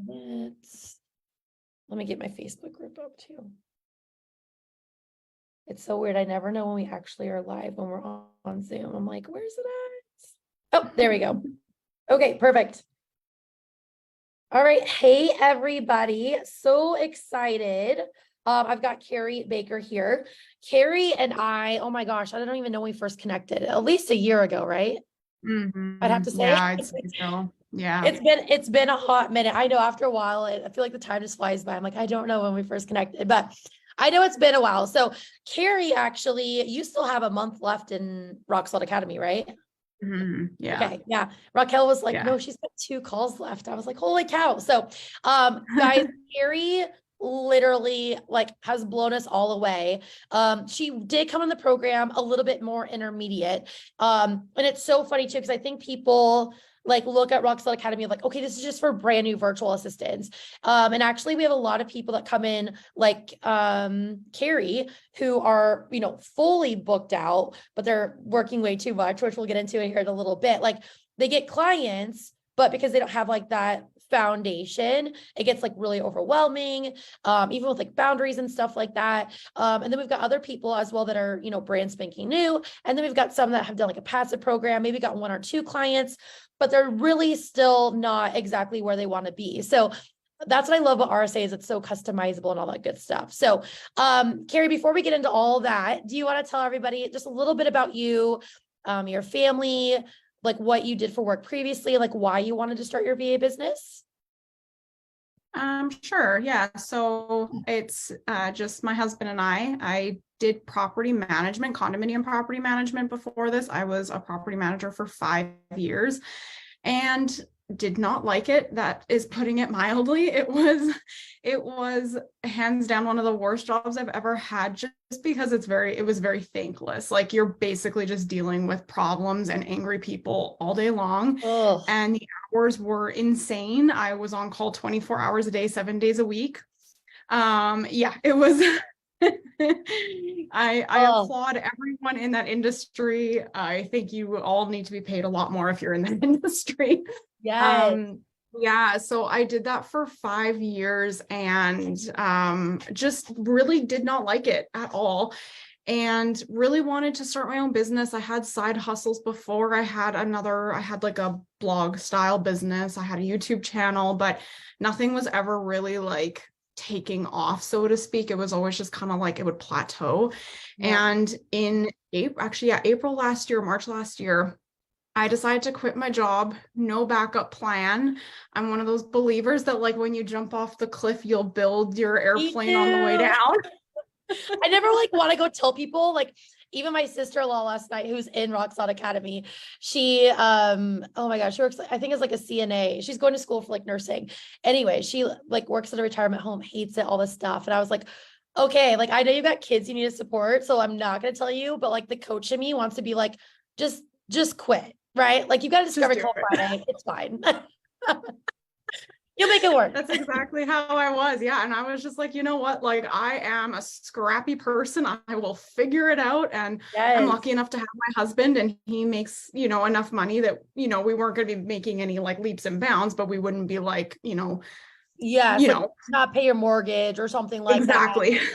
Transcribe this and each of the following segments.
Let me get my Facebook group up too. It's so weird. I never know when we actually are live when we're on Zoom. I'm like, where's it at? Oh, there we go. Okay, perfect. All right. Hey, everybody. So excited. I've got Keri Baker here. Keri and I, oh my gosh, I don't even know when we first connected, at least a year ago, right? I'd have to say. Yeah, I'd say so. Yeah. It's been a hot minute. I know after a while, I feel like the time just flies by. I'm like, I don't know when we first connected, but I know it's been a while. So Keri, actually, you still have a month left in Rock Solid Academy, right? Yeah. Okay. Yeah. Raquel was like, Yeah. no, she's got 2 calls left. I was like, holy cow. So, guys, Keri literally like has blown us all away. She did come in the program a little bit more intermediate. And it's so funny too, because I think people like look at Rock Solid Academy like, okay, this is just for brand new virtual assistants. And actually we have a lot of people that come in like Keri who are, you know, fully booked out, but they're working way too much, which we'll get into here in a little bit. Like they get clients, but because they don't have like that foundation, it gets like really overwhelming, even with like boundaries and stuff like that. And then we've got other people as well that are, you know, brand spanking new. And then we've got some that have done like a passive program, maybe got 1 or 2 clients, but they're really still not exactly where they want to be. So that's what I love about RSA is it's so customizable and all that good stuff. So, Keri, before we get into all that, do you want to tell everybody just a little bit about you, your family, like what you did for work previously, like why you wanted to start your VA business? Sure. Yeah. So it's just my husband and I did property management, condominium property management before this. I was a property manager for 5 years and did not like it. That is putting it mildly. It was hands down one of the worst jobs I've ever had, just because it was very thankless. Like you're basically just dealing with problems and angry people all day long. Oh, And the hours were insane. I was on call 24 hours a day, 7 days a week. Yeah, it was I applaud everyone in that industry. I think you all need to be paid a lot more if you're in that industry. yes. Yeah, so I did that for 5 years and just really did not like it at all and really wanted to start my own business. I had side hustles before. I had like a blog style business. I had a YouTube channel, but nothing was ever really like taking off, so to speak. It was always just kind of like it would plateau. Yeah. And in April last year, March last year, I decided to quit my job, no backup plan. I'm one of those believers that like when you jump off the cliff, you'll build your airplane on the way down. I never like want to go tell people, like even my sister-in-law last night who's in Rock Solid Academy, she oh my gosh, she works, I think it's like a CNA. She's going to school for like nursing. Anyway, she like works at a retirement home, hates it, all this stuff. And I was like, okay, like I know you got kids you need to support, so I'm not gonna tell you, but like the coach in me wants to be like, just quit, right? Like you got to discover till Friday. It's fine. You'll make it work. That's exactly how I was. Yeah. And I was just like, you know what? Like, I am a scrappy person. I will figure it out. And I'm lucky enough to have my husband, and he makes, you know, enough money that, you know, we weren't going to be making any like leaps and bounds, but we wouldn't be like, you know, not pay your mortgage or something like exactly. that.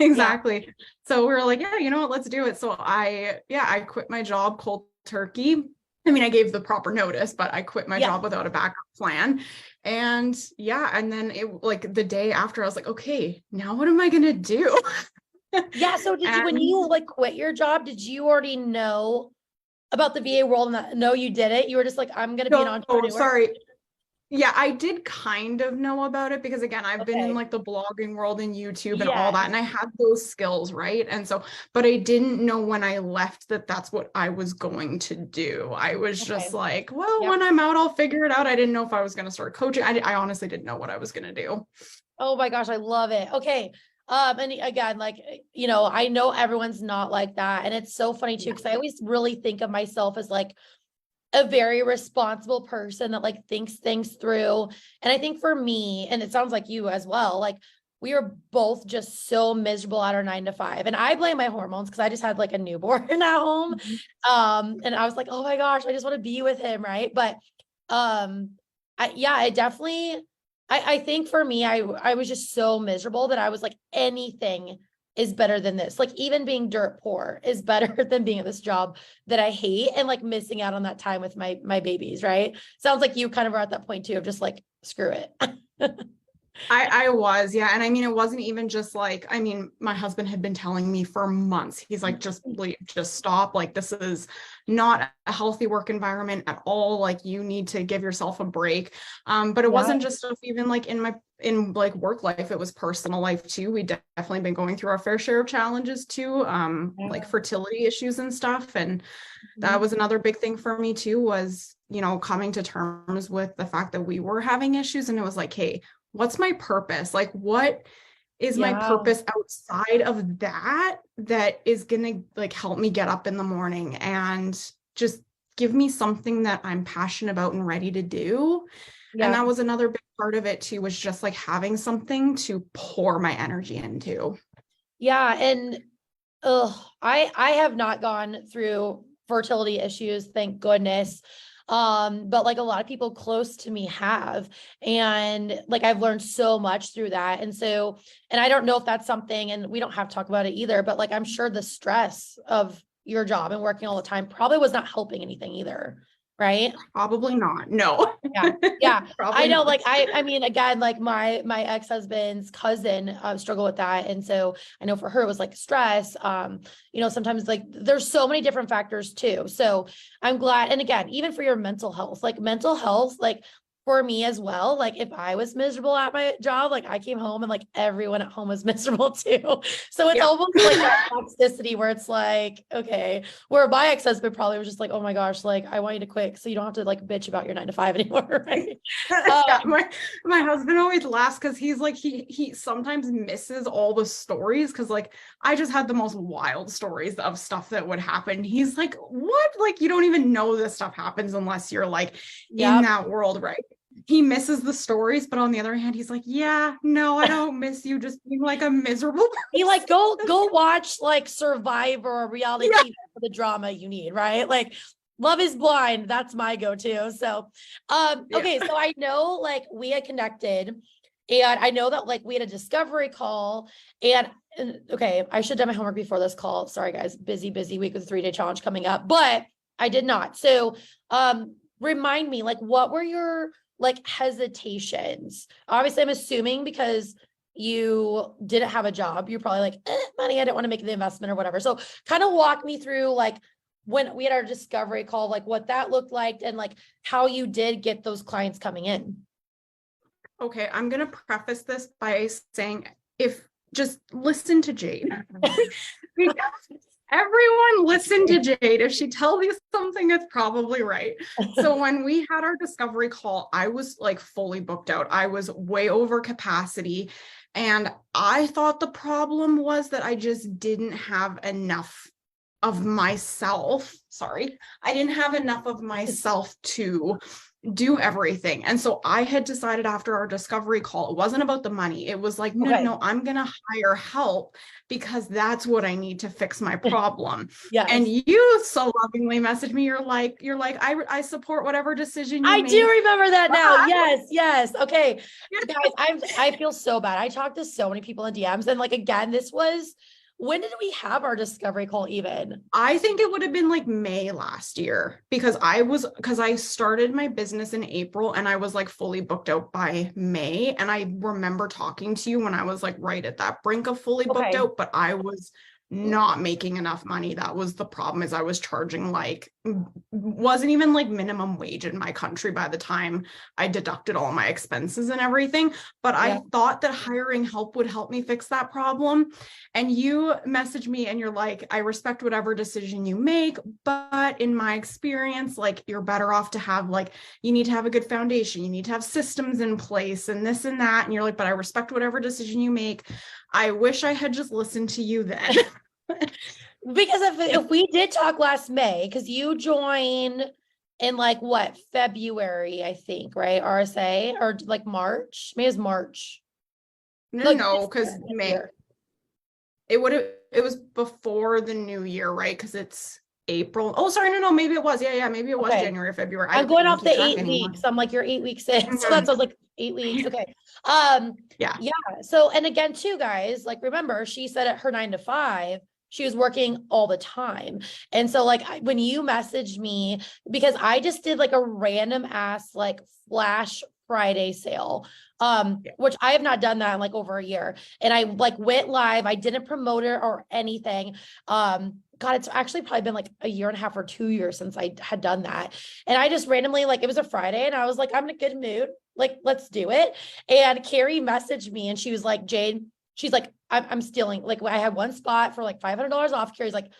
Exactly. Yeah. So we were like, yeah, you know what? Let's do it. So I quit my job cold turkey. I mean, I gave the proper notice, but I quit my job without a backup plan. And and then it like the day after, I was like, okay, now what am I gonna do? Yeah. So did you, when you like quit your job, did you already know about the VA world and that? No, you did it. You were just like, I'm gonna be an entrepreneur. Sorry. Yeah, I did kind of know about it because again, I've been in like the blogging world and YouTube and all that, and I had those skills, right? And so, but I didn't know when I left that that's what I was going to do. I was just like, well, when I'm out, I'll figure it out. I didn't know if I was going to start coaching. I honestly didn't know what I was going to do. Oh my gosh, I love it. Okay. And again, like, you know, I know everyone's not like that. And it's so funny too, because I always really think of myself as like a very responsible person that like thinks things through. And I think for me, and it sounds like you as well, like we are both just so miserable at our 9 to 5. And I blame my hormones because I just had like a newborn at home. And I was like, oh my gosh, I just want to be with him. Right. But I definitely I think for me, I was just so miserable that I was like, anything is better than this. Like even being dirt poor is better than being at this job that I hate and like missing out on that time with my babies, right? Sounds like you kind of are at that point too of just like, screw it. I was, yeah. And I mean, it wasn't even just like, I mean, my husband had been telling me for months, he's like, just leave, just stop. Like, this is not a healthy work environment at all. Like, you need to give yourself a break. But it Yeah. wasn't just stuff even like in like work life, it was personal life too. We definitely been going through our fair share of challenges too, like fertility issues and stuff. And that was another big thing for me too, was, you know, coming to terms with the fact that we were having issues. And it was like, hey, what's my purpose? Like, what is my Yeah. purpose outside of that is gonna like help me get up in the morning and just give me something that I'm passionate about and ready to do. And Yeah. that was another big part of it too, was just like having something to pour my energy into. Yeah. And I have not gone through fertility issues, thank goodness. But like a lot of people close to me have, and like I've learned so much through that. And so, and I don't know if that's something, and we don't have to talk about it either, but like I'm sure the stress of your job and working all the time probably was not helping anything either, right? Probably not. No. Yeah. Yeah. Probably I know, not. like, I mean, again, like my ex-husband's cousin, struggled with that. And so I know for her, it was like stress. You know, sometimes like there's so many different factors too. So I'm glad. And again, even for your mental health, like for me as well, like if I was miserable at my job, like I came home and like everyone at home was miserable too. So it's Yeah. almost like that toxicity where it's like, okay, where my ex-husband probably was just like, oh my gosh, like I want you to quit so you don't have to like bitch about your 9 to 5 anymore, right? Yeah, my husband always laughs because he's like he sometimes misses all the stories because like I just had the most wild stories of stuff that would happen. He's like, what? Like you don't even know this stuff happens unless you're like in Yeah. that world, right? He misses the stories, but on the other hand, he's like, yeah, no, I don't miss you just being like a miserable He person. like go watch like Survivor or reality Yeah. TV for the drama you need, right? Like Love is Blind, that's my go-to. So okay, so I know like we had connected and I know that like we had a discovery call and okay, I should have done my homework before this call. Sorry guys, busy week with a 3-day challenge coming up, but I did not. So remind me, like what were your like hesitations? Obviously, I'm assuming because you didn't have a job, you're probably like, money, I didn't want to make the investment or whatever. So kind of walk me through like when we had our discovery call, like what that looked like and like how you did get those clients coming in. Okay, I'm gonna preface this by saying if just listen to Jade. Everyone listen to Jade. If she tells you something, it's probably right. So when we had our discovery call, I was like fully booked out. I was way over capacity. And I thought the problem was that I just didn't have enough of myself. Sorry, I didn't have enough of myself to do everything. And so I had decided after our discovery call, it wasn't about the money. It was like, no, I'm going to hire help because that's what I need to fix my problem. Yes. And you so lovingly messaged me. You're like, I support whatever decision you I make. do remember that now. Yes. Okay. Guys, I feel so bad. I talked to so many people in DMs and like, again, when did we have our discovery call even? I think it would have been like May last year because I started my business in April and I was like fully booked out by May. And I remember talking to you when I was like right at that brink of fully booked out, but I was not making enough money. That was the problem, is I was charging like wasn't even like minimum wage in my country by the time I deducted all my expenses and everything. But I thought that hiring help would help me fix that problem. And you message me and you're like, I respect whatever decision you make, but in my experience, like you're better off to have like, you need to have a good foundation, you need to have systems in place and this and that. And you're like, but I respect whatever decision you make. I wish I had just listened to you then. Because if we did talk last May, because you joined in like what, February, I think, right? RSA or like March? May is March. No, because May. It was before the new year, right? Because it's April. Oh, sorry, no, maybe it was. Yeah, maybe it was Okay. January or February. I I'm don't going even off keep the track 8 weeks. anymore. I'm like, you're 8 weeks in. So Mhm. that's like 8 weeks. Okay. Um, Yeah. yeah. So, and again, too, guys, like, remember, she said at her 9 to 5, she was working all the time. And so, like, when you messaged me, because I just did like a random ass, like, flash Friday sale, Yeah. which I have not done that in like over a year. And I like went live. I didn't promote it or anything. God, it's actually probably been like a year and a half or 2 years since I had done that. And I just randomly, like, it was a Friday and I was like, I'm in a good mood. Like, let's do it. And Keri messaged me and she was like, Jade, she's like, I'm stealing. Like, I had one spot for like $500 off. Keri's like,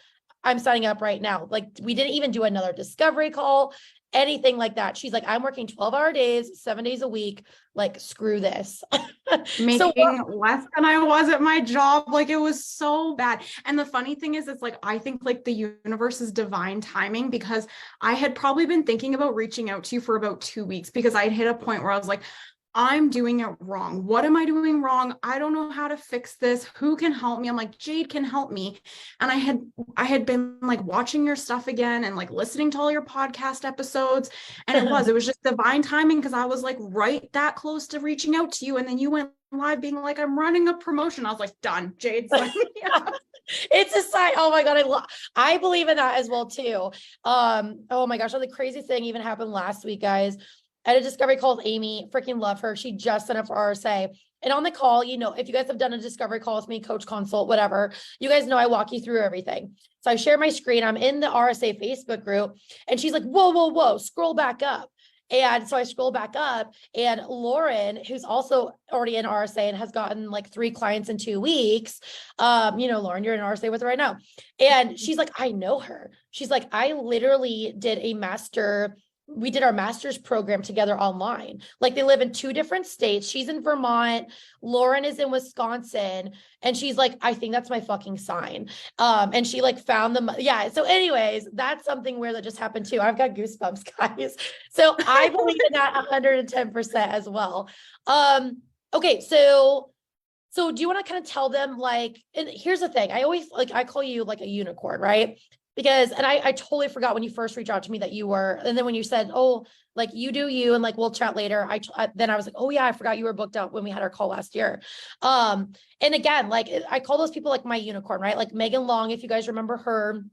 I'm signing up right now. Like, we didn't even do another discovery call, anything like that. She's like, I'm working 12-hour days, 7 days a week. Like, screw this. So Making less than I was at my job. Like it was so bad. And the funny thing is, it's like, I think like the universe is divine timing, because I had probably been thinking about reaching out to you for about 2 weeks, because I'd hit a point where I was like, I'm doing it wrong. What am I doing wrong? I don't know how to fix this. Who can help me? I'm like, Jade can help me. And I had been like watching your stuff again and like listening to all your podcast episodes. And it was just divine timing, because I was like right that close to reaching out to you. And then you went live being like, I'm running a promotion. I was like, done. Jade, sign me up. it's a sign. Oh my God. I believe in that as well too. Oh my gosh. So the craziest thing even happened last week, guys. I had a discovery call with Amy. Freaking love her. She just signed up for RSA. And on the call, you know, if you guys have done a discovery call with me, coach consult, whatever, you guys know I walk you through everything. So I share my screen. I'm in the RSA Facebook group and she's like, whoa, scroll back up. And so I scroll back up and Lauren, who's also already in RSA and has gotten like 3 clients in 2 weeks. You know, Lauren, you're in RSA with her right now. And she's like, I know her. She's like, I literally did we did our master's program together online. Like they live in 2 different states. She's in Vermont. Lauren is in Wisconsin. And she's like, I think that's my fucking sign. And she like found them. Yeah. So anyways, that's something weird that just happened too. I've got goosebumps, guys. So I believe in that 110% as well. Okay. So do you want to kind of tell them like, and here's the thing, I always like, I call you like a unicorn, right? Because, and I totally forgot when you first reached out to me that you were, and then when you said, oh, like you do you, and like, we'll chat later. Then I was like, oh yeah, I forgot you were booked out when we had our call last year. And again, like I call those people like my unicorn, right? Like Megan Long, if you guys remember her,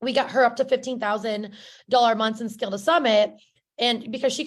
we got her up to $15,000 months in Scale to Summit. And because she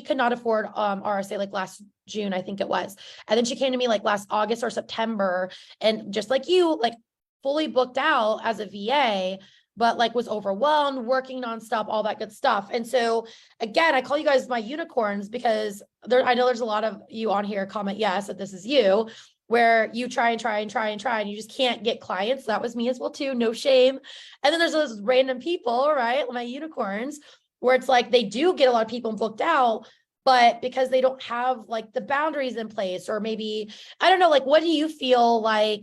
could not afford RSA like last June, I think it was. And then she came to me like last August or September, and just like you, like fully booked out as a VA, but like was overwhelmed, working nonstop, all that good stuff. And so again, I call you guys my unicorns because I know there's a lot of you on here comment yes that this is you, where you try and you just can't get clients. That was me as well too, no shame. And then there's those random people, right? My unicorns, where it's like they do get a lot of people booked out, but because they don't have like the boundaries in place, or maybe, I don't know, like, what do you feel like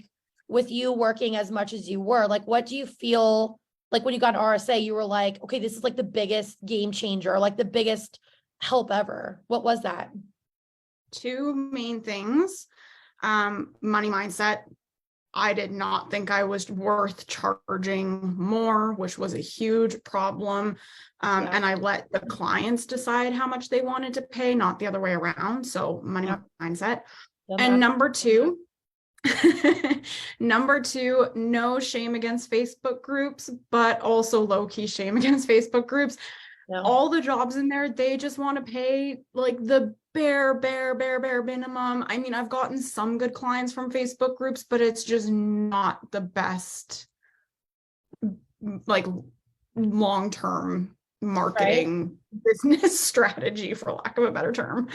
with you working as much as you were? Like, what do you feel like when you got an RSA, you were like, okay, this is like the biggest game changer, like the biggest help ever? What was that? 2 main things. Money mindset. I did not think I was worth charging more, which was a huge problem. Yeah. And I let the clients decide how much they wanted to pay, not the other way around. So money mindset. And number 2, no shame against Facebook groups, but also low-key shame against Facebook groups. Yeah. All the jobs in there, they just want to pay like the bare minimum. I mean, I've gotten some good clients from Facebook groups, but it's just not the best, like, long-term marketing business strategy, for lack of a better term.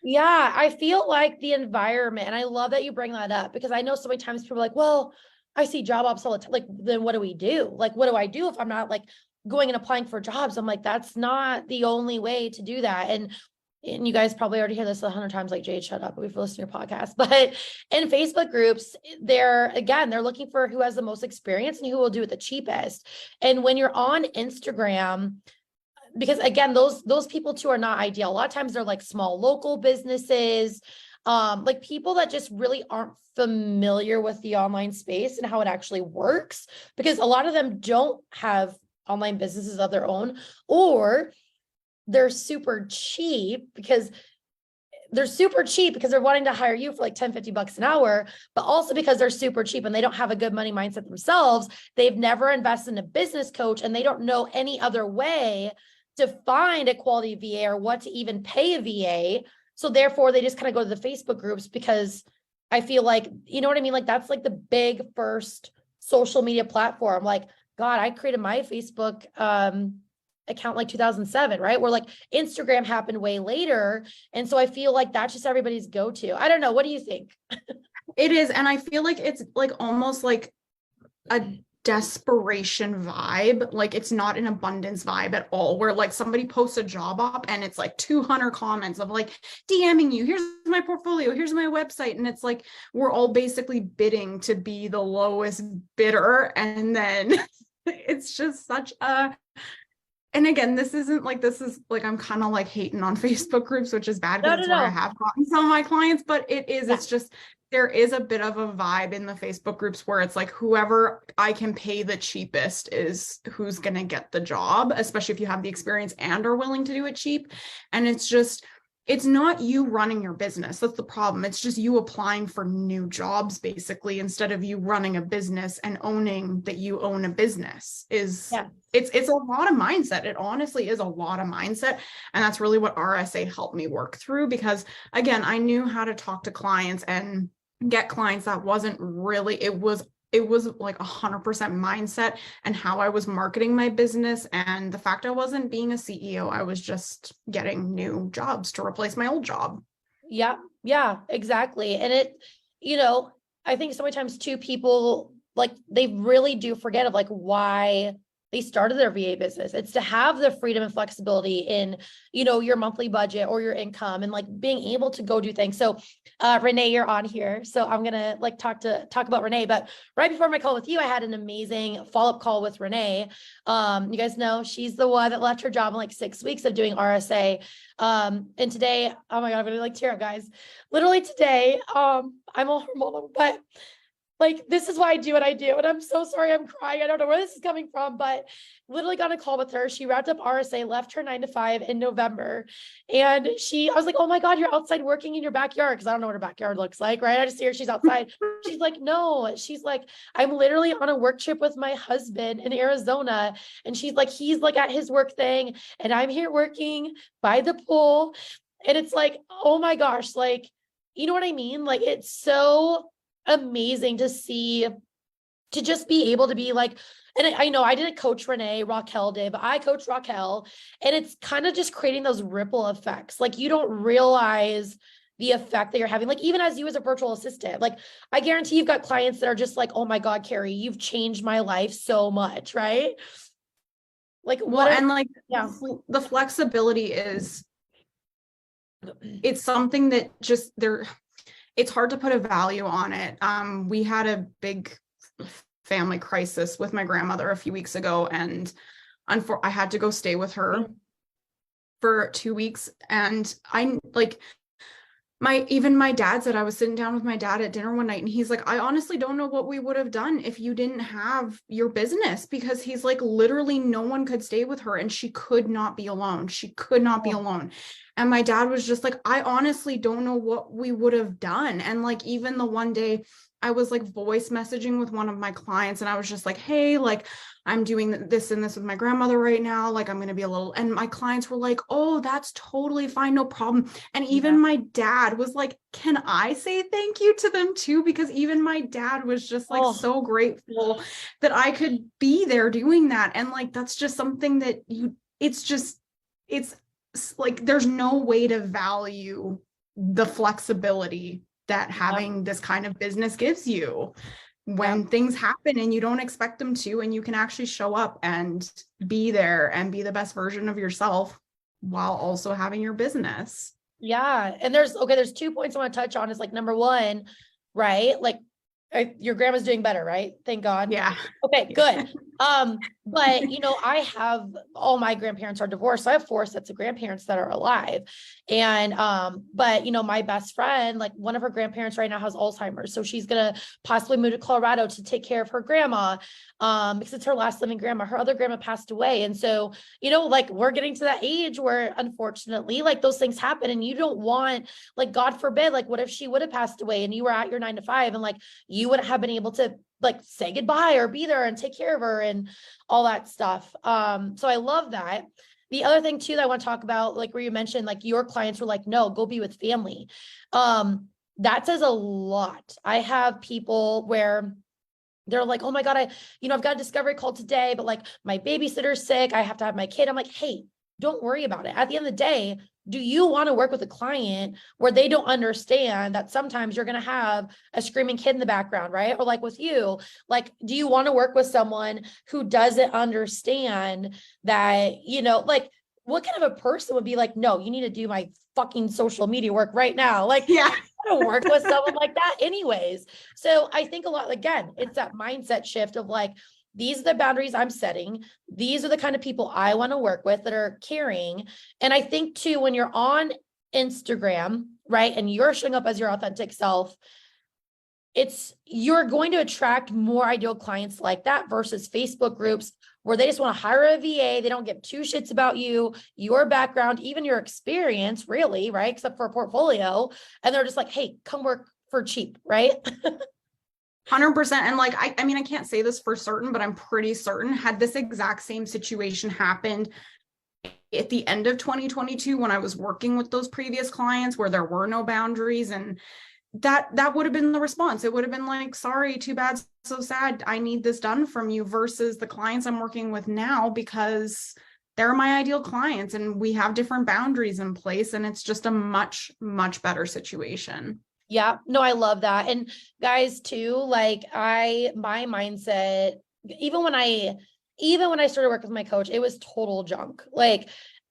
Yeah, I feel like the environment, and I love that you bring that up, because I know so many times people are like, well, I see job ops all the time. Like, then what do we do? Like, what do I do if I'm not like going and applying for jobs? I'm like, that's not the only way to do that. And you guys probably already hear this 100 times, like, Jade, shut up, we've listened to your podcast. But in Facebook groups, they're looking for who has the most experience and who will do it the cheapest. And when you're on Instagram, because again, those people too are not ideal. A lot of times they're like small local businesses, like people that just really aren't familiar with the online space and how it actually works, because a lot of them don't have online businesses of their own, or they're super cheap because they're wanting to hire you for like 10, $50 an hour, but also because they're super cheap and they don't have a good money mindset themselves. They've never invested in a business coach and they don't know any other way to find a quality VA or what to even pay a VA. So therefore they just kind of go to the Facebook groups, because I feel like, you know what I mean? Like that's like the big first social media platform. Like, God, I created my Facebook, account like 2007, right? Where like Instagram happened way later. And so I feel like that's just everybody's go-to. I don't know. What do you think? It is. And I feel like it's like almost like a desperation vibe. Like it's not an abundance vibe at all, where like somebody posts a job op and it's like 200 comments of like DMing you, here's my portfolio, here's my website. And it's like, we're all basically bidding to be the lowest bidder. And then it's just such a, and again, this is like, I'm kind of like hating on Facebook groups, which is bad because it's where I have gotten some of my clients, but it's just, there is a bit of a vibe in the Facebook groups where it's like, whoever I can pay the cheapest is who's going to get the job, especially if you have the experience and are willing to do it cheap. And it's just, it's not you running your business. That's the problem. It's just you applying for new jobs, basically, instead of you running a business and owning that you own a business. It's a lot of mindset. It honestly is a lot of mindset. And that's really what RSA helped me work through, because again, I knew how to talk to clients and get clients that wasn't really, it was like 100% mindset and how I was marketing my business. And the fact I wasn't being a CEO, I was just getting new jobs to replace my old job. Yeah, exactly. And it, I think so many times too, people like, they really do forget of like why they started their VA business. It's to have the freedom and flexibility in, your monthly budget or your income, and like being able to go do things. So, Renee, you're on here. So I'm going to like talk about Renee, but right before my call with you, I had an amazing follow-up call with Renee. You guys know she's the one that left her job in like 6 weeks of doing RSA. And today, oh my God, I'm going to like tear up, guys. Literally today, I'm all hormonal, but like, this is why I do what I do. And I'm so sorry I'm crying. I don't know where this is coming from, but literally got a call with her. She wrapped up RSA, left her 9 to 5 in November. And I was like, oh my God, you're outside working in your backyard. Cause I don't know what her backyard looks like, right? I just see her, she's outside. She's like, no, she's like, I'm literally on a work trip with my husband in Arizona. And she's like, he's like at his work thing and I'm here working by the pool. And it's like, oh my gosh, like, you know what I mean? Like, it's so amazing to see, to just be able to be like, and I know I didn't coach Renee, Raquel did, but I coached Raquel, and it's kind of just creating those ripple effects. Like, you don't realize the effect that you're having, like even as you as a virtual assistant. Like, I guarantee you've got clients that are just like, oh my God, Keri, you've changed my life so much, right? Like, the flexibility is, it's something that just it's hard to put a value on it. We had a big family crisis with my grandmother a few weeks ago, and I had to go stay with her for 2 weeks. And I like, my dad said, I was sitting down with my dad at dinner one night, and he's like, I honestly don't know what we would have done if you didn't have your business, because he's like, literally no one could stay with her and she could not be alone. She could not be alone. And my dad was just like, I honestly don't know what we would have done. And like, even the one day I was like voice messaging with one of my clients, and I was just like, hey, like, I'm doing this and this with my grandmother right now. Like, I'm going to be a little, and my clients were like, oh, that's totally fine. No problem. And even my dad was like, can I say thank you to them too? Because even my dad was just like, so grateful that I could be there doing that. And like, that's just something that it's like, there's no way to value the flexibility that having this kind of business gives you when things happen and you don't expect them to, and you can actually show up and be there and be the best version of yourself while also having your business. Yeah. And there's 2 points I want to touch on. Is like, number one, right? Like, your grandma's doing better, right? Thank God. Yeah. Okay, good. But, you know, I have all my grandparents are divorced. So I have 4 sets of grandparents that are alive. And, but, you know, my best friend, like one of her grandparents right now has Alzheimer's. So she's going to possibly move to Colorado to take care of her grandma, because it's her last living grandma. Her other grandma passed away. And so, you know, like we're getting to that age where unfortunately, like those things happen and you don't want, like, God forbid, like what if she would have passed away and you were at your 9 to 5 and like you wouldn't have been able to like say goodbye or be there and take care of her and all that stuff. So I love that. The other thing too that I want to talk about, like where you mentioned, like your clients were like, no, go be with family. That says a lot. I have people where they're like, oh my God, I've got a discovery call today, but like my babysitter's sick. I have to have my kid. I'm like, hey, don't worry about it. At the end of the day, do you want to work with a client where they don't understand that sometimes you're going to have a screaming kid in the background, right? Or like with you, like, do you want to work with someone who doesn't understand that, you know, like what kind of a person would be like, no, you need to do my fucking social media work right now. Like, Yeah. I don't work with someone like that anyways. So I think a lot, again, it's that mindset shift of like, these are the boundaries I'm setting. These are the kind of people I want to work with that are caring. And I think too, when you're on Instagram, right, and you're showing up as your authentic self, you're going to attract more ideal clients like that versus Facebook groups where they just want to hire a VA. They don't give 2 shits about you, your background, even your experience, really, right? Except for a portfolio. And they're just like, hey, come work for cheap, right? 100%. And like, I mean, I can't say this for certain, but I'm pretty certain had this exact same situation happened at the end of 2022, when I was working with those previous clients where there were no boundaries, and that would have been the response. It would have been like, sorry, too bad, so sad. I need this done from you, versus the clients I'm working with now, because they're my ideal clients and we have different boundaries in place. And it's just a much, much better situation. Yeah, no, I love that. And guys too, like my mindset, even when I started working with my coach, it was total junk. Like,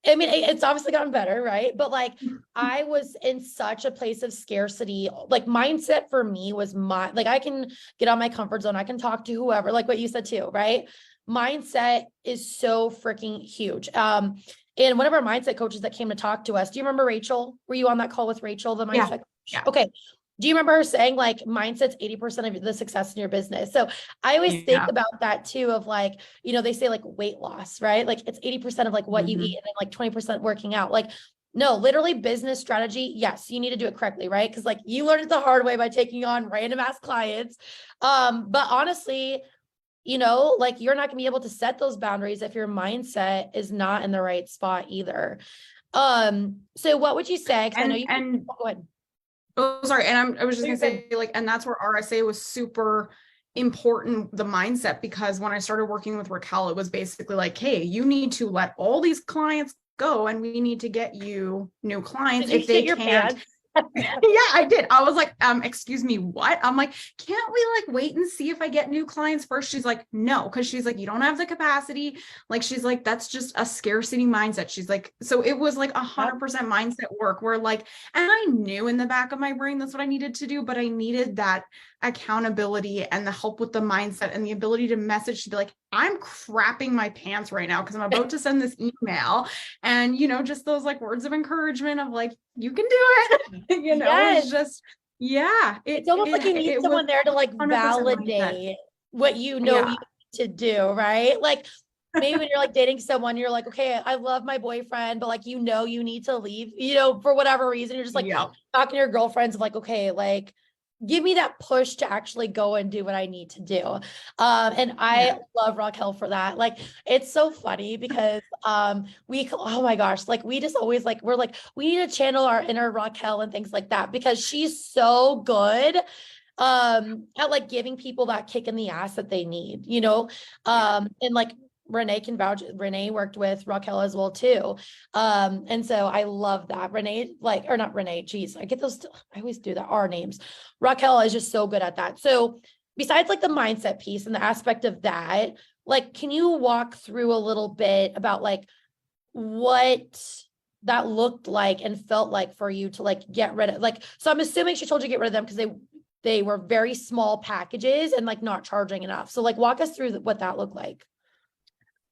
I mean, it's obviously gotten better, right? But like, I was in such a place of scarcity. Like mindset for me was like, I can get on my comfort zone. I can talk to whoever, like what you said too, right? Mindset is so freaking huge. And one of our mindset coaches that came to talk to us, do you remember Rachel? Were you on that call with Rachel, the mindset coach? Yeah. Okay. Do you remember her saying like mindset's 80% of the success in your business? So I always think about that too, of like, you know, they say like weight loss, right? Like it's 80% of like what you eat and then like 20% working out. Like, no, literally business strategy. Yes, you need to do it correctly, right? Because like you learned it the hard way by taking on random ass clients. But honestly, you know, like you're not gonna be able to set those boundaries if your mindset is not in the right spot either. So what would you say? Because I know you go ahead. Oh, sorry. And I was just gonna say, like, and that's where RSA was super important, the mindset, because when I started working with Raquel, it was basically like, hey, you need to let all these clients go and we need to get you new clients. If they can't. Yeah, I did. I was like, excuse me, what? I'm like, can't we like wait and see if I get new clients first? She's like, no, because she's like, you don't have the capacity. Like, she's like, that's just a scarcity mindset. She's like, so it was like 100% mindset work where like, and I knew in the back of my brain that's what I needed to do, but I needed that accountability and the help with the mindset and the ability to message to be like, I'm crapping my pants right now because I'm about to send this email, and you know, just those like words of encouragement of like, you can do it. You know, it's just, yeah, it's almost like you need someone there to like validate what you know you need to do, right? Like maybe when you're like dating someone, you're like, okay, I love my boyfriend, but like, you know, you need to leave, you know, for whatever reason. You're just like talking to your girlfriends of like, okay, like give me that push to actually go and do what I need to do. And I love Raquel for that. Like, it's so funny because, oh my gosh, like we just always like, we're like, we need to channel our inner Raquel and things like that, because she's so good, at like giving people that kick in the ass that they need, you know? And like, Renee can vouch. Renee worked with Raquel as well too. And so I love that. Renee, like, or not Renee, geez, I get those, I always do that, our names. Raquel is just so good at that. So besides like the mindset piece and the aspect of that, like, can you walk through a little bit about like what that looked like and felt like for you to like get rid of, like, so I'm assuming she told you to get rid of them because they were very small packages and like not charging enough. So like walk us through what that looked like.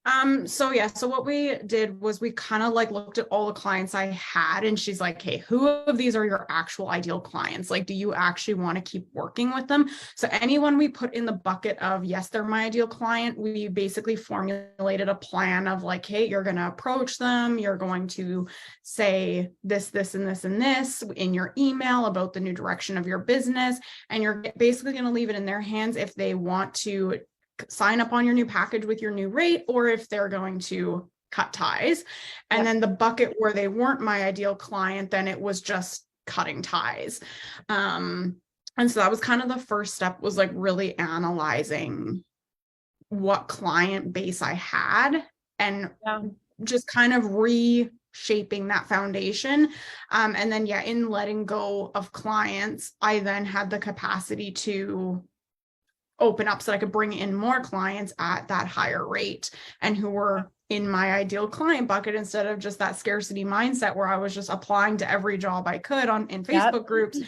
So what we did was we kind of like looked at all the clients I had, and she's like, hey, who of these are your actual ideal clients? Like, do you actually want to keep working with them? So anyone we put in the bucket of, yes, they're my ideal client, we basically formulated a plan of like, hey, you're going to approach them. You're going to say this, this, and this, and this in your email about the new direction of your business. And you're basically going to leave it in their hands if they want to sign up on your new package with your new rate, or if they're going to cut ties. And then the bucket where they weren't my ideal client, then it was just cutting ties. And so that was kind of the first step, was like really analyzing what client base I had and just kind of reshaping that foundation. And then, in letting go of clients, I then had the capacity to open up so I could bring in more clients at that higher rate and who were in my ideal client bucket, instead of just that scarcity mindset where I was just applying to every job I could in Facebook groups,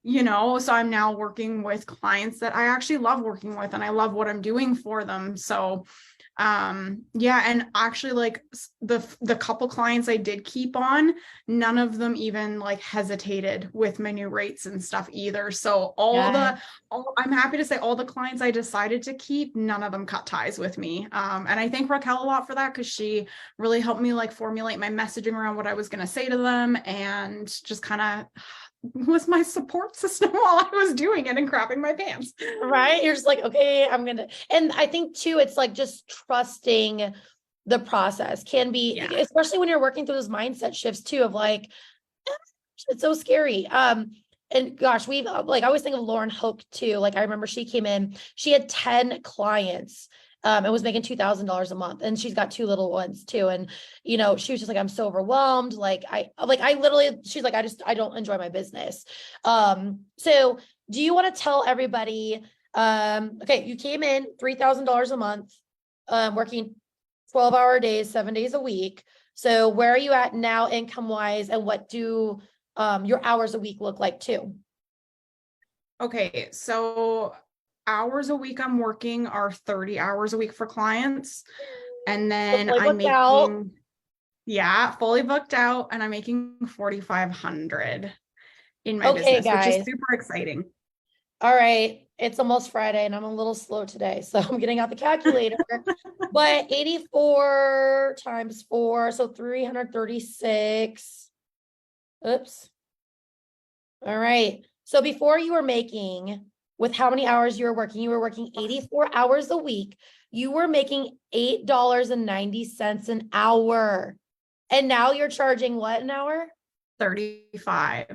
so I'm now working with clients that I actually love working with, and I love what I'm doing for them. So and actually, like the couple clients I did keep on, none of them even like hesitated with my new rates and stuff either. So I'm happy to say all the clients I decided to keep, none of them cut ties with me. And I thank Raquel a lot for that, because she really helped me like formulate my messaging around what I was going to say to them, and just kind of was my support system while I was doing it and crapping my pants. Right. You're just like, okay, and I think too, it's like just trusting the process can be, especially when you're working through those mindset shifts too, of like, it's so scary. And gosh, we've like, I always think of Lauren Hoke too. Like, I remember she came in, she had 10 clients, and was making $2,000 a month, and she's got 2 little ones too. And, she was just like, I'm so overwhelmed. I literally, she's like, I don't enjoy my business. So do you want to tell everybody, okay, you came in $3,000 a month, working 12-hour days, 7 days a week. So where are you at now income wise, and what do your hours a week look like too? Okay, so hours a week I'm working are 30 hours a week for clients. And then I'm making, fully booked out, and I'm making 4,500 in my business, guys, which is super exciting. All right. It's almost Friday and I'm a little slow today, so I'm getting out the calculator. But 84 times 4, so 336. Oops. All right. So before you were making, with how many hours you were working 84 hours a week. You were making $8.90 an hour. And now you're charging what an hour? 35.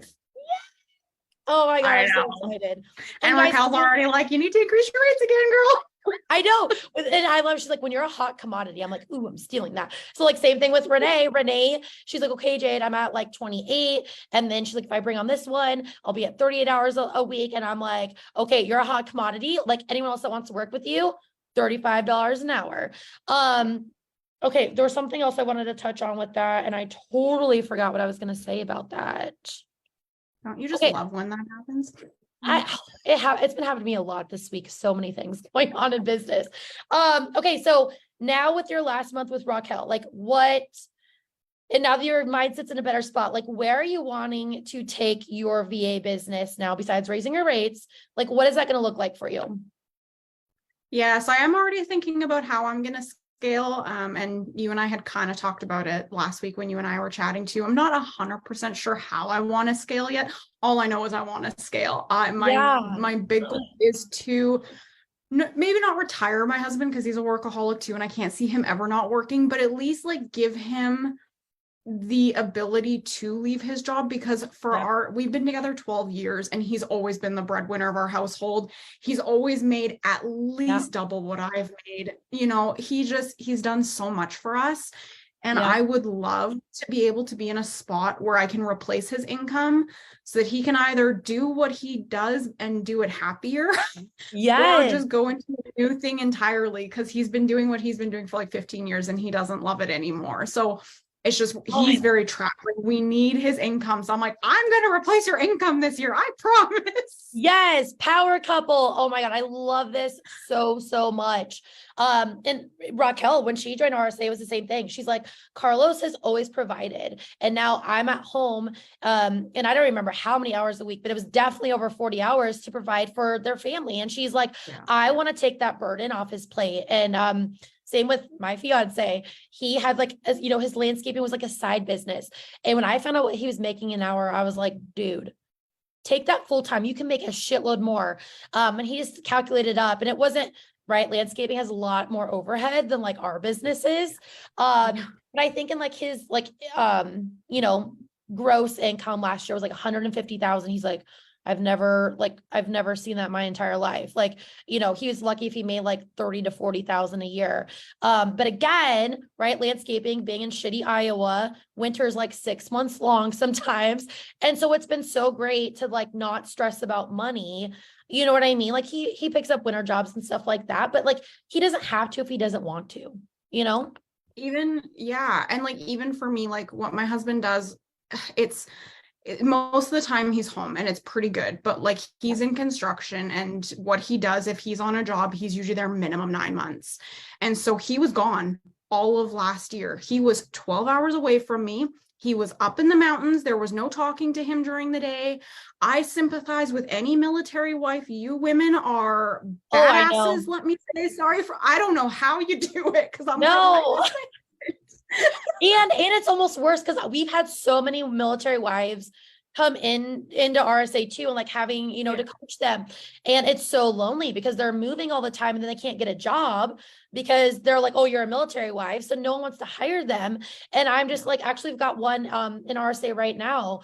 Oh my God, I'm so excited. And Raquel's already like, you need to increase your rates again, girl. I know. And I love, she's like, when you're a hot commodity, I'm like, ooh, I'm stealing that. So like, same thing with Renee, she's like, okay, Jade, I'm at like 28. And then she's like, if I bring on this one, I'll be at 38 hours a week. And I'm like, okay, you're a hot commodity. Like anyone else that wants to work with you, $35 an hour. Okay. There was something else I wanted to touch on with that, and I totally forgot what I was going to say about that. Don't you just love when that happens? It's been happening to me a lot this week. So many things going on in business. Okay. So now with your last month with Raquel, like and now that your mindset's in a better spot, like where are you wanting to take your VA business now, besides raising your rates? Like, what is that going to look like for you? Yeah. So I am already thinking about how I'm going to scale. And you and I had kind of talked about it last week when you and I were chatting too. I'm not 100% sure how I want to scale yet. All I know is I want to scale. My big goal is to maybe not retire my husband, because he's a workaholic too, and I can't see him ever not working, but at least like give him the ability to leave his job, because we've been together 12 years and he's always been the breadwinner of our household. He's always made at least double what I've made. He's done so much for us. And I would love to be able to be in a spot where I can replace his income so that he can either do what he does and do it happier, or just go into a new thing entirely, because he's been doing what he's been doing for like 15 years and he doesn't love it anymore. So It's just Oh he's very trapped. Like, we need his income. So I'm like, I'm gonna replace your income this year. I promise. yes, power couple. Oh my God, I love this so, so much. And Raquel, when she joined RSA, it was the same thing. She's like, Carlos has always provided, and now I'm at home. And I don't remember how many hours a week, but it was definitely over 40 hours to provide for their family. And she's like, I want to take that burden off his plate. And same with my fiance. He had like, you know, his landscaping was like a side business. And when I found out what he was making an hour, I was like, dude, take that full time. You can make a shitload more. And he just calculated up, and it wasn't right. Landscaping has a lot more overhead than like our businesses. But I think in like his like you know, gross income last year was like 150,000. He's like, I've never seen that my entire life. Like, you know, he was lucky if he made like 30 to 40,000 a year. But again, right, landscaping, being in shitty Iowa, winter's like 6 months long sometimes. And so it's been so great to like not stress about money. You know what I mean? Like he picks up winter jobs and stuff like that, but like he doesn't have to if he doesn't want to, you know? Even, yeah. And like, even for me, like what my husband does, most of the time he's home and it's pretty good, but like he's in construction, and what he does, if he's on a job, he's usually there minimum 9 months. And so he was gone all of last year. He was 12 hours away from me. He was up in the mountains. There was no talking to him during the day. I sympathize with any military wife. You women are badasses. Let me say, I don't know how you do it, because I'm no. And it's almost worse because we've had so many military wives come into RSA too, and like having, you know, to coach them. And it's so lonely because they're moving all the time, and then they can't get a job because they're like, oh, you're a military wife. So no one wants to hire them. And I'm just like, actually, we've got one in RSA right now.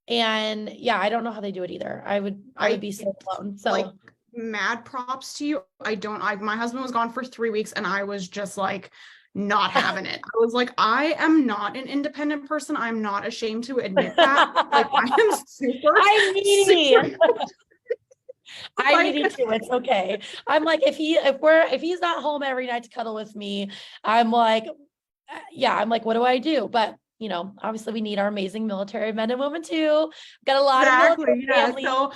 And yeah, I don't know how they do it either. I would be so alone. So like, mad props to you. My husband was gone for 3 weeks, and I was just like, not having it. I was like, I am not an independent person. I'm not ashamed to admit that. Like, I am super. I need you too. It's okay. I'm like, if he's not home every night to cuddle with me, I'm like, yeah, I'm like, what do I do? But you know, obviously we need our amazing military men and women too. Got a lot of military families. So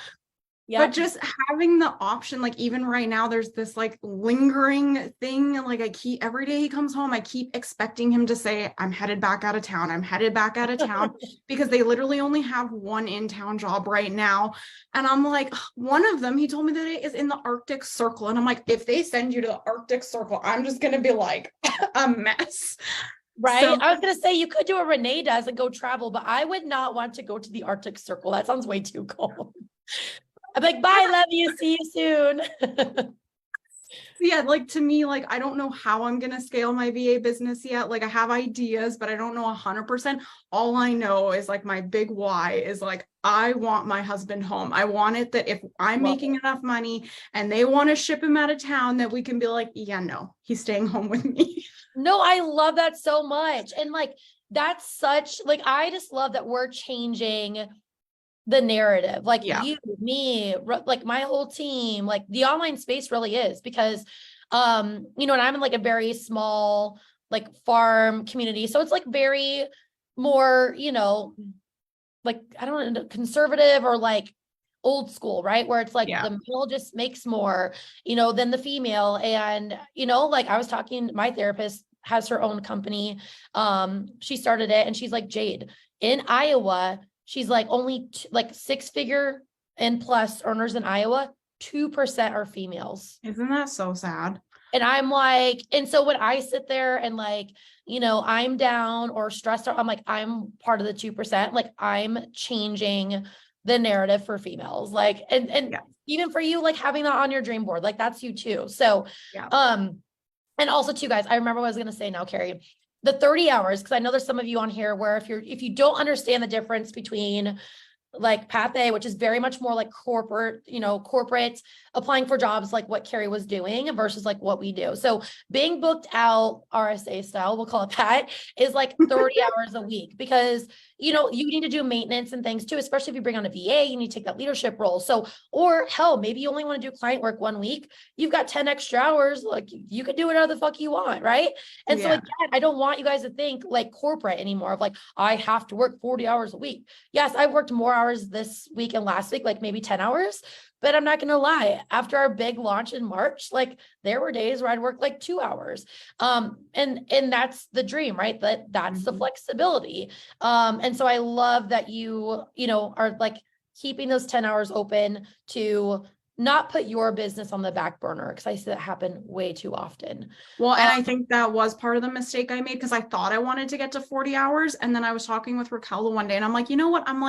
but just having the option, like even right now, there's this like lingering thing. Like every day he comes home, I keep expecting him to say, I'm headed back out of town. I'm headed back out of town, because they literally only have one in-town job right now. And I'm like, one of them, he told me that it is in the Arctic Circle. And I'm like, if they send you to the Arctic Circle, I'm just going to be like a mess. Right. So, I was going to say, you could do what Renee does and go travel, but I would not want to go to the Arctic Circle. That sounds way too cold. I'm like, bye, love you, see you soon. Yeah, like to me, like I don't know how I'm gonna scale my VA business yet. Like I have ideas, but I don't know 100%. All I know is like my big why is like, I want my husband home. I want it that if I'm making enough money and they want to ship him out of town, that we can be like, yeah, no, he's staying home with me. No, I love that so much. And like, that's such, like, I just love that we're changing the narrative, like you, me, like my whole team, like the online space really is, because you know, and I'm in like a very small like farm community, so it's like very more, you know, like I don't know, conservative or like old school, right, where it's like the male just makes more, you know, than the female. And you know, like I was talking, my therapist has her own company, she started it, and she's like, Jade, in Iowa, she's like, only like 6-figure and plus earners in Iowa, 2% are females. Isn't that so sad? And I'm like, and so when I sit there and like, you know, I'm down or stressed out, I'm like, I'm part of the 2%. Like I'm changing the narrative for females. Like, and even for you, like having that on your dream board, like that's you too. So, and also too, guys, I remember what I was going to say now, Keri, the 30 hours, because I know there's some of you on here where if you don't understand the difference between like Path A, which is very much more like corporate, you know, corporate applying for jobs, like what Keri was doing versus like what we do. So being booked out RSA style, we'll call it that, is like 30 hours a week, because you need to do maintenance and things too, especially if you bring on a VA, you need to take that leadership role. So, or hell, maybe you only want to do client work 1 week. You've got 10 extra hours. Like you could do whatever the fuck you want. Right. And so again, I don't want you guys to think like corporate anymore of like, I have to work 40 hours a week. Yes, I've worked more hours this week and last week, like maybe 10 hours. But I'm not going to lie, after our big launch in March, like there were days where I'd work like 2 hours. And that's the dream, right? That's the flexibility. And so I love that you are like keeping those 10 hours open to not put your business on the back burner, because I see that happen way too often. Well, and I think that was part of the mistake I made, because I thought I wanted to get to 40 hours. And then I was talking with Raquel one day and I'm like, you know what? I'm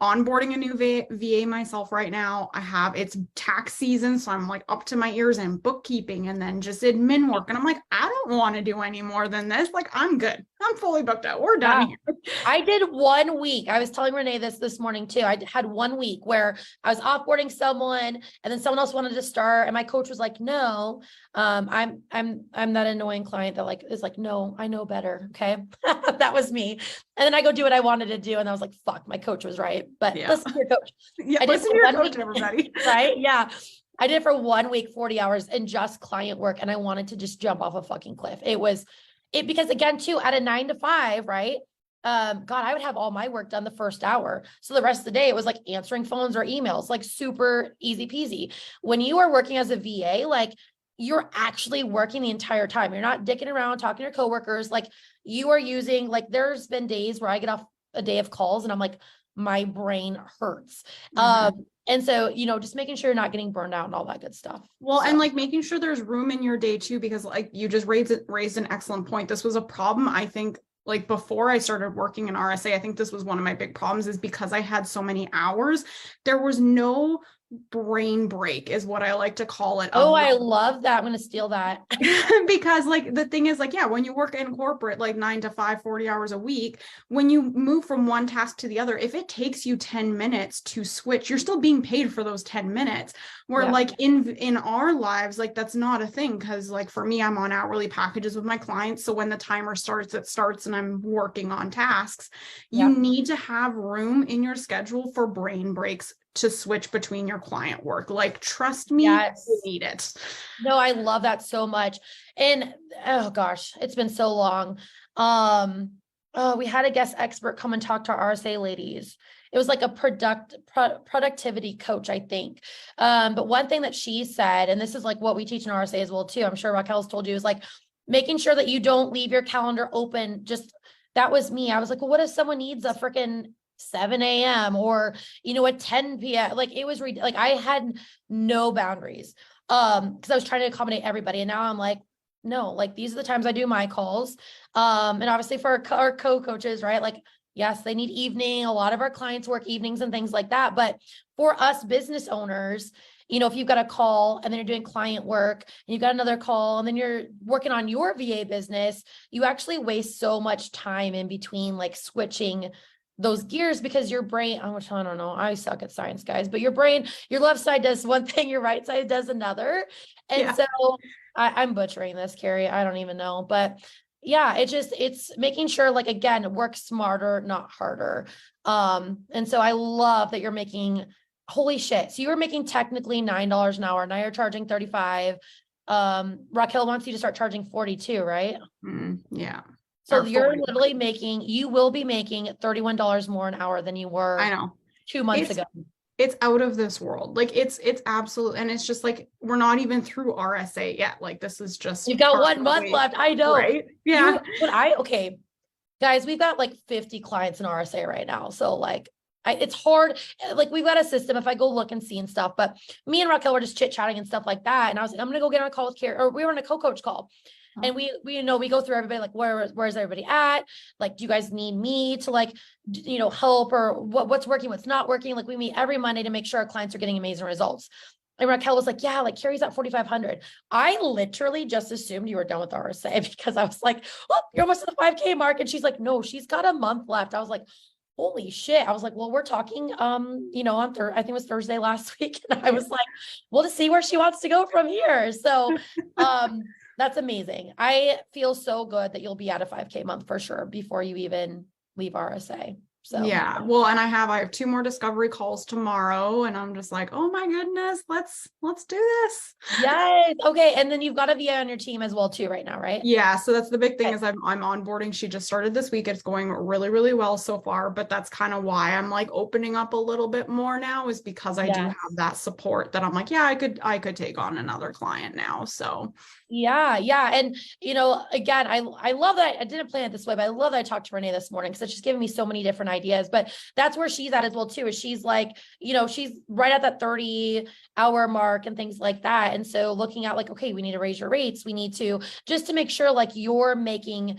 onboarding a new VA myself right now. It's tax season. So I'm like up to my ears in bookkeeping and then just admin work. And I'm like, I don't want to do any more than this. Like, I'm good. I'm fully booked out. We're done here. I did 1 week. I was telling Renee this morning too. I had 1 week where I was offboarding someone and then someone else wanted to start. And my coach was like, no, I'm that annoying client that like, is like, no, I know better. Okay. That was me. And then I go do what I wanted to do. And I was like, fuck, my coach was right. But listen to your coach. Yeah, listen to your coach, everybody. Right. Yeah. I did it for 1 week, 40 hours and just client work. And I wanted to just jump off a fucking cliff. Because again, too, at a 9 to 5, right? God, I would have all my work done the first hour. So the rest of the day, it was like answering phones or emails, like super easy peasy. When you are working as a VA, like you're actually working the entire time. You're not dicking around talking to your coworkers. Like you are using, like there's been days where I get off a day of calls and I'm like, my brain hurts. And so, just making sure you're not getting burned out and all that good stuff. Well, and like making sure there's room in your day too, because like you just raised an excellent point. This was a problem, I think, like before I started working in RSA. I think this was one of my big problems, is because I had so many hours, there was no brain break, is what I like to call it. Oh, I love that. I'm going to steal that. Because like the thing is like, yeah, when you work in corporate, like 9 to 5, 40 hours a week, when you move from one task to the other, if it takes you 10 minutes to switch, you're still being paid for those 10 minutes. Where like in our lives, like that's not a thing. Cause like for me, I'm on hourly packages with my clients. So when the timer starts, it starts and I'm working on tasks. You need to have room in your schedule for brain breaks to switch between your client work. Like, trust me, you need it. No, I love that so much. And oh gosh, it's been so long. We had a guest expert come and talk to our RSA ladies. It was like a productivity coach, I think. But one thing that she said, and this is like what we teach in RSA as well too, I'm sure Raquel's told you, is like making sure that you don't leave your calendar open. That was me. I was like, well, what if someone needs a freaking 7 a.m. or, at 10 p.m. Like it was like I had no boundaries because I was trying to accommodate everybody. And now I'm like, no, like these are the times I do my calls. And obviously for our co-coaches, right? Like, yes, they need evening. A lot of our clients work evenings and things like that. But for us business owners, if you've got a call and then you're doing client work and you've got another call and then you're working on your VA business, you actually waste so much time in between, like switching those gears, because your brain, I don't know, I suck at science, guys, but your brain, your left side does one thing, your right side does another. And so I'm butchering this, Keri, I don't even know, but yeah, it's making sure, like, again, work smarter, not harder. And so I love that you're making, holy shit. So you were making technically $9 an hour. Now you're charging 35. Raquel wants you to start charging 42, right? Yeah. So you're literally you will be making $31 more an hour than you were, I know, 2 months ago. It's out of this world. Like it's absolute. And it's just like, we're not even through RSA yet. Like this is just, you've got 1 month left. I know. Right? Yeah. Okay, guys, we've got like 50 clients in RSA right now. So like, it's hard. Like we've got a system if I go look and see and stuff, but me and Raquel were just chit chatting and stuff like that. And I was like, I'm going to go get on a call with Keri, or we were on a co-coach call. And we go through everybody, like, where's everybody at? Like, do you guys need me to like, help, or what's working, what's not working? Like we meet every Monday to make sure our clients are getting amazing results. And Raquel was like, yeah, like Keri's at 4,500. I literally just assumed you were done with RSA because I was like, oh, you're almost at the 5K mark. And she's like, no, she's got a month left. I was like, holy shit. I was like, well, we're talking, on I think it was Thursday last week. And I was like, well, to see where she wants to go from here. So, that's amazing. I feel so good that you'll be at a 5K month for sure before you even leave RSA. So yeah, well, and I have 2 more discovery calls tomorrow, and I'm just like, oh my goodness, let's do this. yes. Okay. And then you've got a VA on your team as well too right now, right? Yeah, so that's the big thing Okay. is I'm onboarding. She just started this week. It's going really, really well so far, but that's kind of why I'm like opening up a little bit more now, is because I do Yes. have that support that I'm like, yeah, I could take on another client now. So Yeah, yeah. And again, I love that I didn't plan it this way, but I love that I talked to Renee this morning because it's just giving me so many different ideas. But that's where she's at as well, too, is she's like, she's right at that 30-hour mark and things like that. And so looking at like, okay, we need to raise your rates. We need to just to make sure like you're making,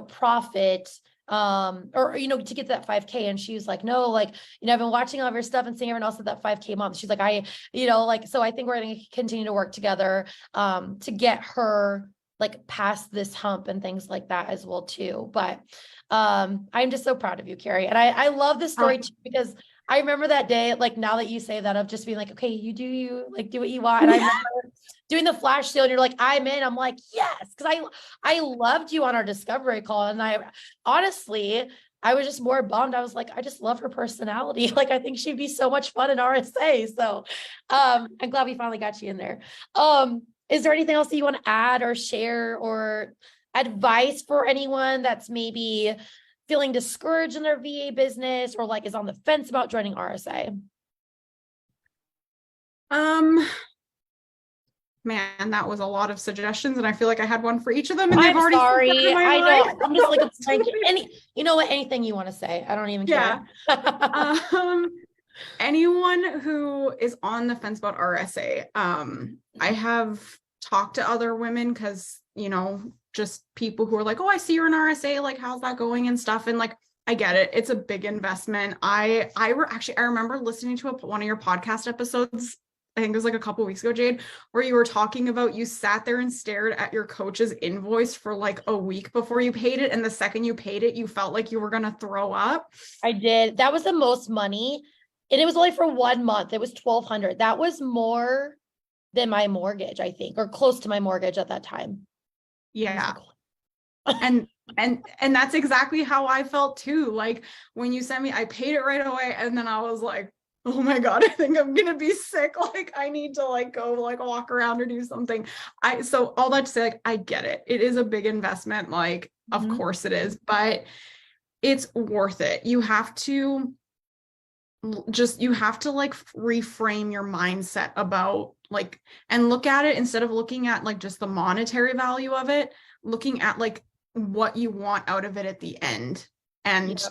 profit or to get to that 5K. And she was like, no, like, I've been watching all of your stuff and seeing everyone else at that 5K month. She's like, so I think we're going to continue to work together to get her like past this hump and things like that as well too. But I'm just so proud of you, Keri. And I love this story too, because I remember that day, like now that you say that, of just being like, okay, you like do what you want. And I remember doing the flash sale and you're like, I'm in. I'm like, yes, because I loved you on our discovery call. And I honestly, I was just more bummed. I was like, I just love her personality. Like, I think she'd be so much fun in RSA. So I'm glad we finally got you in there. Is there anything else that you want to add or share or advice for anyone that's maybe feeling discouraged in their VA business or like is on the fence about joining RSA? Man, that was a lot of suggestions, and I feel like I had one for each of them, and they've I'm already sorry. I know. mind. I'm just like a blanket. Anything you want to say. I don't even care. Anyone who is on the fence about RSA, I have talked to other women because, just people who are like, oh, I see you're in RSA, like, how's that going and stuff. And like, I get it. It's a big investment. I remember listening to one of your podcast episodes. I think it was like a couple of weeks ago, Jade, where you were talking about you sat there and stared at your coach's invoice for like a week before you paid it. And the second you paid it, you felt like you were going to throw up. I did. That was the most money. And it was only for 1 month. It was $1,200. That was more than my mortgage, I think, or close to my mortgage at that time. Yeah. and that's exactly how I felt too. Like when you sent me, I paid it right away. And then I was like, oh my God, I think I'm going to be sick. Like I need to like go like walk around or do something. So all that to say, like, I get it. It is a big investment. Like, of course it is, but it's worth it. You have to like reframe your mindset about like, and look at it instead of looking at like just the monetary value of it, looking at like what you want out of it at the end and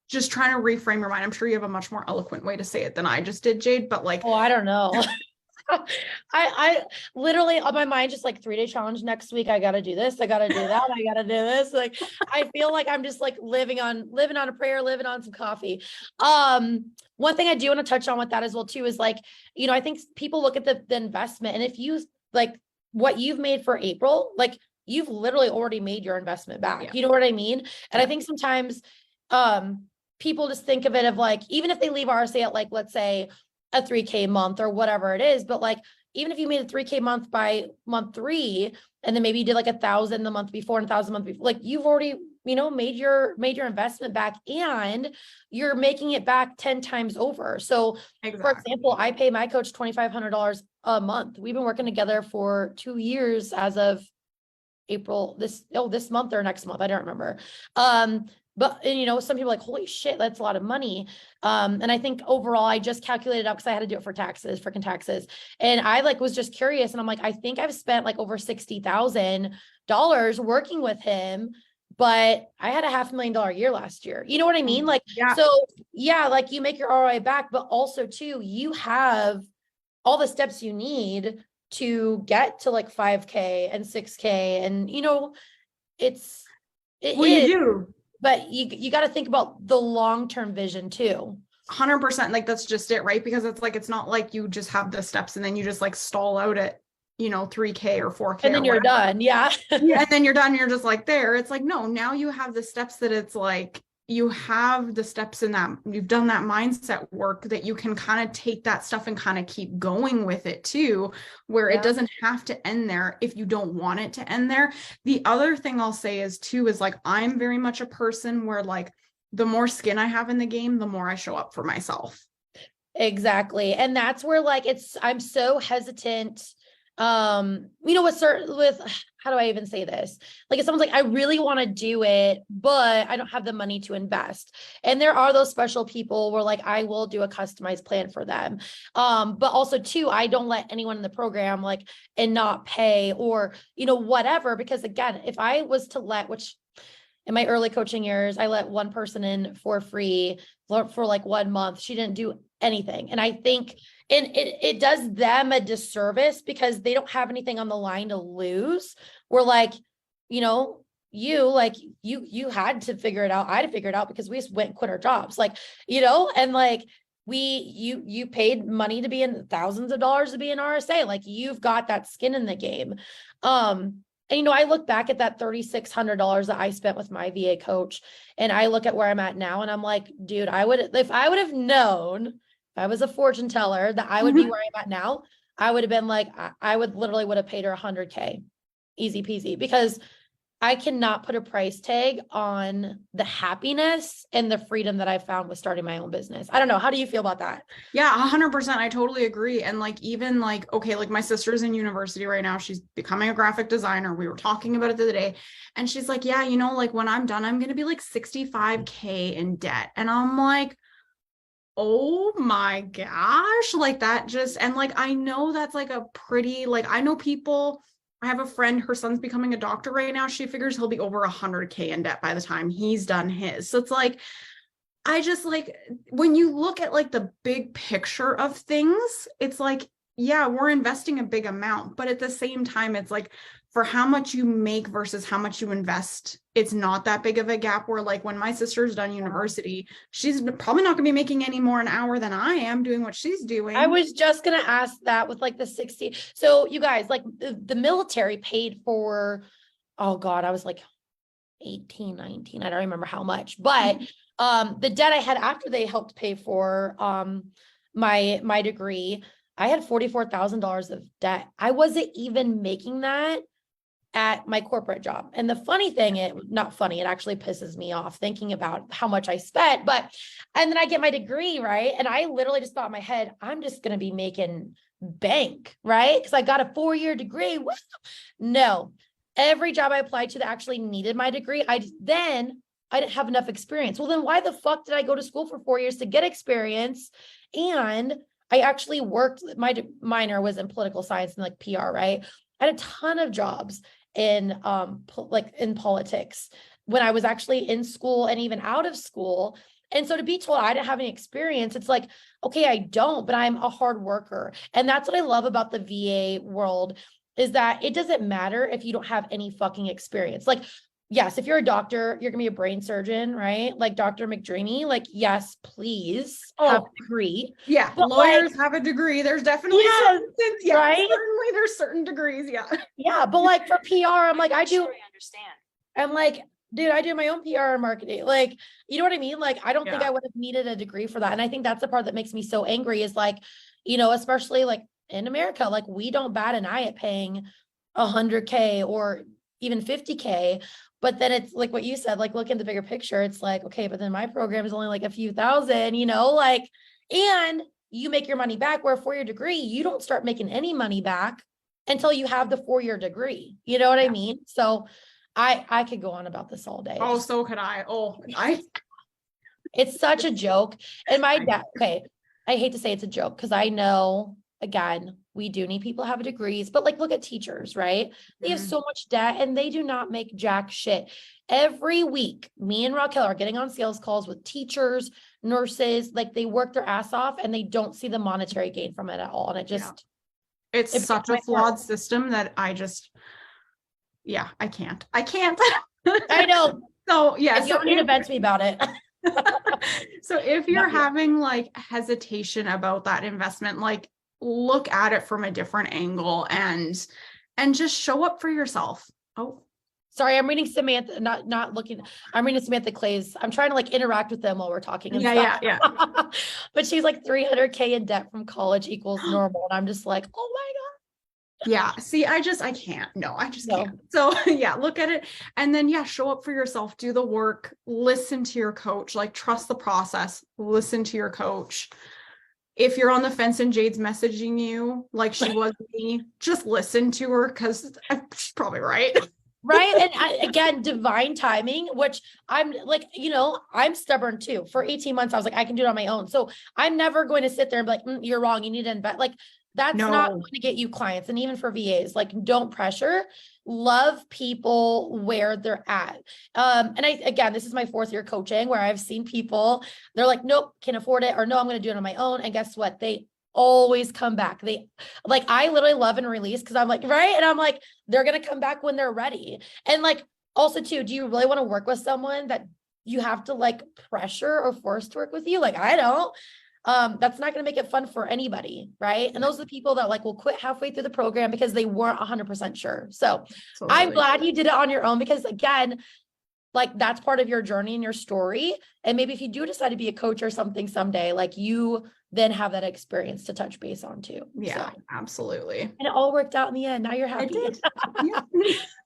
just trying to reframe your mind. I'm sure you have a much more eloquent way to say it than I just did, Jade, but like, oh, I don't know. I literally on my mind, just like 3-day challenge next week. I got to do this. I got to do that. I got to do this. Like, I feel like I'm just like living on a prayer, living on some coffee. One thing I do want to touch on with that as well too, is like, I think people look at the investment, and if you like what you've made for April, like you've literally already made your investment back. Yeah. You know what I mean? And I think sometimes, people just think of it of like, even if they leave RSA at like, let's say a 3K month or whatever it is, but like, even if you made a 3K month by month 3, and then maybe you did like 1,000 the month before and 1,000 the month before, like you've already, made your investment back, and you're making it back 10 times over. So for example, I pay my coach $2,500 a month. We've been working together for 2 years as of April, this month or next month. I don't remember. But some people are like, holy shit, that's a lot of money. And I think overall, I just calculated up because I had to do it for freaking taxes. And I like was just curious. And I'm like, I think I've spent like over $60,000 working with him, but I had a $500,000 year last year. You know what I mean? Like, so yeah, like you make your ROI back, but also too, you have all the steps you need to get to like 5K and 6K. And you do. But you got to think about the long-term vision too. 100%. Like that's just it, right? Because it's not like you just have the steps and then you just like stall out at 3K or 4K and then you're done. Yeah. And then you're done. You're just like there. It's like, no, now you have the steps that it's like you have the steps in that you've done that mindset work that you can kind of take that stuff and kind of keep going with it too, where it doesn't have to end there if you don't want it to end there. The other thing I'll say is too, is like, I'm very much a person where like, the more skin I have in the game, the more I show up for myself. Exactly. And that's where like I'm so hesitant. With how do I even say this? Like if someone's like, I really want to do it, but I don't have the money to invest. And there are those special people where like I will do a customized plan for them. But also too, I don't let anyone in the program like and not pay or whatever, because again, if I was to which in my early coaching years, I let one person in for free for like 1 month. She didn't do anything. And I think it does them a disservice because they don't have anything on the line to lose. We're like, you had to figure it out. I had to figure it out because we just went and quit our jobs. Like, and like you paid money to be in thousands of dollars to be an RSA. Like you've got that skin in the game. And, I look back at that $3,600 that I spent with my VA coach, and I look at where I'm at now and I'm like, dude, if I would have known, if I was a fortune teller, that I would be where I'm at now, I would have been like, I would have paid her $100K, easy peasy, because I cannot put a price tag on the happiness and the freedom that I found with starting my own business. I don't know. How do you feel about that? Yeah, 100%. I totally agree. And like, even like, okay, like my sister's in university right now. She's becoming a graphic designer. We were talking about it the other day. And she's like, yeah, like when I'm done, I'm going to be like 65K in debt. And I'm like, oh my gosh, like that just, and like, I know that's like a pretty, like, I know people, I have a friend, her son's becoming a doctor right now. She figures he'll be over 100K in debt by the time he's done his. So it's like, I just like, when you look at like the big picture of things, it's like, yeah, we're investing a big amount, but at the same time, it's like for how much you make versus how much you invest, it's not that big of a gap. Where like when my sister's done university, she's probably not gonna be making any more an hour than I am doing what she's doing. I was just gonna ask that with like the 60. So you guys, like the military paid for, oh God, I was like 18, 19. I don't remember how much, but the debt I had after they helped pay for my degree, I had $44,000 of debt. I wasn't even making that at my corporate job. And the funny thing, not funny, it actually pisses me off thinking about how much I spent, and then I get my degree, right? And I literally just thought in my head, I'm just going to be making bank, right? Because I got a 4-year degree. No, every job I applied to that actually needed my degree, I didn't have enough experience. Well, then why the fuck did I go to school for 4 years to get experience? And I actually worked, my minor was in political science and like PR, right? I had a ton of jobs in in politics when I was actually in school and even out of school. And so to be told I didn't have any experience, it's like, okay, I don't, but I'm a hard worker. And that's what I love about the VA world, is that it doesn't matter if you don't have any fucking experience. Like, yes, if you're a doctor, you're gonna be a brain surgeon, right? Like Dr. McDreamy, like, yes, please have a degree. Yeah, but lawyers have a degree. There's definitely right? Certainly there's certain degrees. Yeah. Yeah, but like for PR, I'm like, I understand. I'm like, dude, I do my own PR and marketing. Like, you know what I mean? Like, I don't think I would have needed a degree for that. And I think that's the part that makes me so angry, is like, especially like in America, like we don't bat an eye at paying 100K or even 50K. But then it's like what you said, like look at the bigger picture. It's like, okay, but then my program is only like a few thousand, like, and you make your money back, where a 4-year degree, you don't start making any money back until you have the 4-year degree. You know what I mean? So I could go on about this all day. Oh, so could I. It's such a joke. And my dad, okay, I hate to say it's a joke, because I know, again, we do need people to have degrees, but like, look at teachers, right? They have so much debt and they do not make jack shit. Every week, me and Raquel are getting on sales calls with teachers, nurses, like they work their ass off and they don't see the monetary gain from it at all. And it just, it's such a flawed system that I can't. I know. So yeah. You don't need to vent to me about it. So if you're having like hesitation about that investment, like look at it from a different angle and just show up for yourself. Oh, sorry, I'm reading Samantha, not looking. I'm reading Samantha Clay's. I'm trying to like interact with them while we're talking. And yeah. But she's like 300K in debt from college equals normal. And I'm just like, oh my God. Yeah. See, I can't. No, I just No. can't. So yeah, look at it. And then yeah, show up for yourself, do the work, listen to your coach, like trust the process, listen to your coach. If you're on the fence and Jade's messaging you like she was me, just listen to her because she's probably right. Right. And again, divine timing, which I'm like, I'm stubborn too. For 18 months, I was like, I can do it on my own. So I'm never going to sit there and be like, you're wrong. You need to invest. Like, that's not No. going to get you clients. And even for VAs, like, don't pressure, love people where they're at. And again, this is my 4th year coaching where I've seen people, they're like, nope, can't afford it. Or no, I'm going to do it on my own. And guess what? They always come back. They like, I literally love and release because I'm like, right. And I'm like, they're going to come back when they're ready. And like, also too, do you really want to work with someone that you have to like pressure or force to work with you? Like, I don't. That's not going to make it fun for anybody, right? And those are the people that like will quit halfway through the program because they weren't 100% sure. So I'm Totally. glad you did it on your own because again, like that's part of your journey and your story. And maybe if you do decide to be a coach or something someday, like you then have that experience to touch base on too. Yeah, So, absolutely. and it all worked out in the end. Now you're happy. It did. Yeah.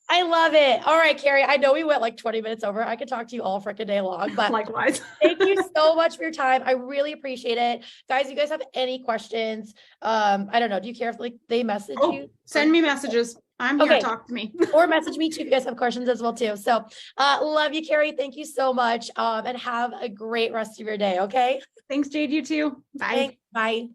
I love it. All right, Keri, I know we went like 20 minutes over. I could talk to you all freaking day long, but Likewise. thank you so much for your time. I really appreciate it. Guys, you guys have any questions? I don't know. Do you care if like they message you? Send me messages. I'm here. Okay. Talk to me. Or message me too if you guys have questions as well too. So love you, Keri. Thank you so much. And have a great rest of your day. Okay. Thanks, Jade. You too. Bye. Thanks. Bye.